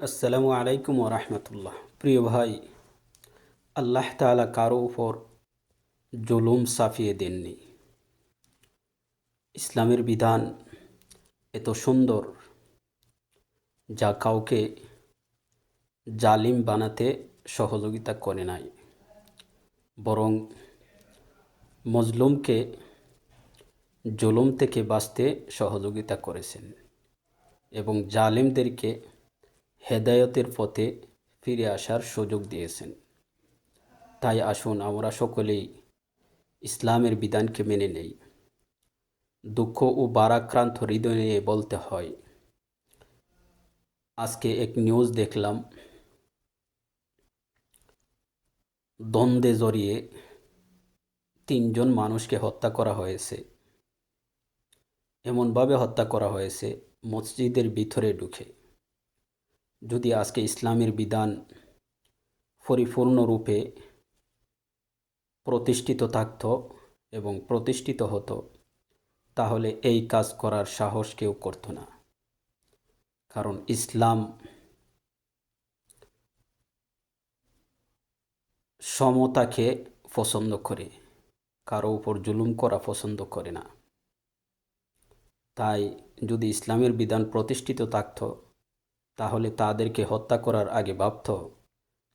আসসালামু আলাইকুম ওরহমতুল্লাহ। প্রিয় ভাই, আল্লাহ তাআলা কারো উপর জুলুম চাপিয়ে দেননি। ইসলামের বিধান এত সুন্দর, যা কাউকে জালিম বানাতে সহযোগিতা করে নাই, বরং মজলুমকে জুলুম থেকে বাঁচতে সহযোগিতা করেছেন এবং জালিমদেরকে হেদায়তের পথে ফিরে আসার সুযোগ দিয়েছেন। তাই আসুন আমরা সকলেই ইসলামের বিধানকে মেনে নেই। দুঃখ ও ভারাক্রান্ত হৃদয় নিয়ে বলতে হয়, আজকে এক নিউজ দেখলাম, দ্বন্দ্বে জড়িয়ে ৩ জন মানুষকে হত্যা করা হয়েছে। এমনভাবে হত্যা করা হয়েছে মসজিদের ভিতরে ঢুকে। যদি আজকে ইসলামের বিধান পরিপূর্ণরূপে প্রতিষ্ঠিত থাকত এবং প্রতিষ্ঠিত হতো, তাহলে এই কাজ করার সাহস কেউ করত না। কারণ ইসলাম সমতাকে পছন্দ করে, কারো উপর জুলুম করা পছন্দ করে না। তাই যদি ইসলামের বিধান প্রতিষ্ঠিত থাকত, তাহলে তাদেরকে হত্যা করার আগে ভাবত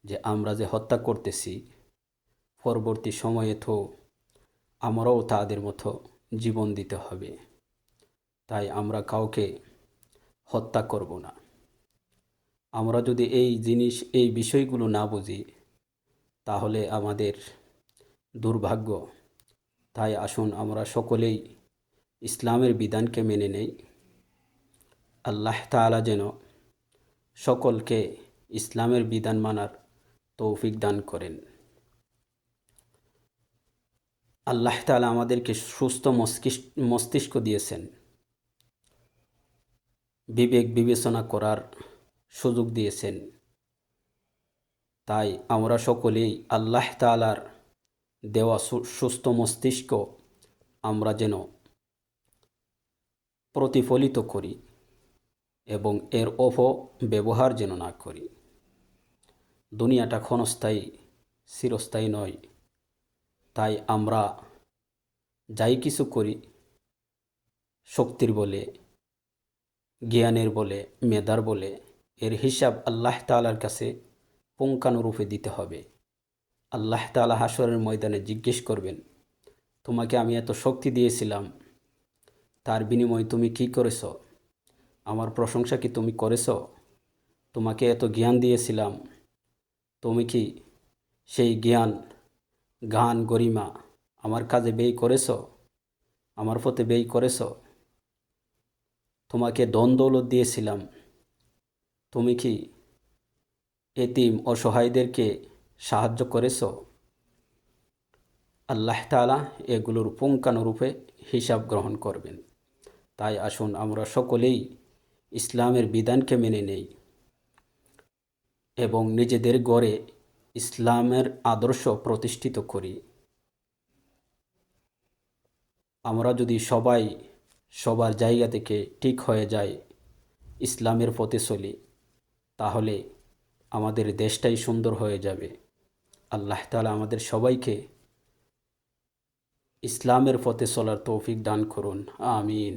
যে আমরা যে হত্যা করতেছি, পরবর্তী সময়ে তো আমরাও তাদের মতো জীবন দিতে হবে। তাই আমরা কাউকে হত্যা করব না। আমরা যদি এই বিষয়গুলো না বুঝি, তাহলে আমাদের দুর্ভাগ্য। তাই আসুন আমরা সকলেই ইসলামের বিধানকে মেনে নেই। আল্লাহ তাআলা যেন সকলকে ইসলামের বিধান মানার তৌফিক দান করেন। আল্লাহ তাআলা আমাদেরকে সুস্থ মস্তিষ্ক দিয়েছেন, বিবেক বিবেচনা করার সুযোগ দিয়েছেন। তাই আমরা সকলেই আল্লাহ তাআলার দেওয়া সুস্থ মস্তিষ্ক আমরা যেন প্রতিফলিত করি এবং এর অপব্যবহার যেন না করি। দুনিয়াটা ক্ষণস্থায়ী, চিরস্থায়ী নয়। তাই আমরা যাই কিছু করি, শক্তির বলে, জ্ঞানের বলে, মেধার বলে, এর হিসাব আল্লাহ তাআলার কাছে পুঙ্খানুরূপে দিতে হবে। আল্লাহ তাআলা হাশরের ময়দানে জিজ্ঞেস করবেন, তোমাকে আমি এত শক্তি দিয়েছিলাম, তার বিনিময়ে তুমি কি করেছ? আমার প্রশংসা কি তুমি করেছ? তোমাকে এত জ্ঞান দিয়েছিলাম, তুমি কি সেই জ্ঞান, গান, গরিমা আমার কাজে ব্যয় করেছ? আমার পথে ব্যয় করেছ? তোমাকে ধন দৌলত দিয়েছিলাম, তুমি কি এতিম অসহায়দেরকে সাহায্য করেছ? আল্লাহ তাআলা এগুলোর পুঙ্খানুরূপে হিসাব গ্রহণ করবেন। তাই আসুন আমরা সকলেই ইসলামের বিধানকে মেনে নেই এবং নিজেদের গড়ে ইসলামের আদর্শ প্রতিষ্ঠিত করি। আমরা যদি সবাই সবার জায়গা থেকে ঠিক হয়ে যায়, ইসলামের পথে চলি, তাহলে আমাদের দেশটাই সুন্দর হয়ে যাবে। আল্লাহ তাআলা আমাদের সবাইকে ইসলামের পথে চলার তৌফিক দান করুন। আমিন।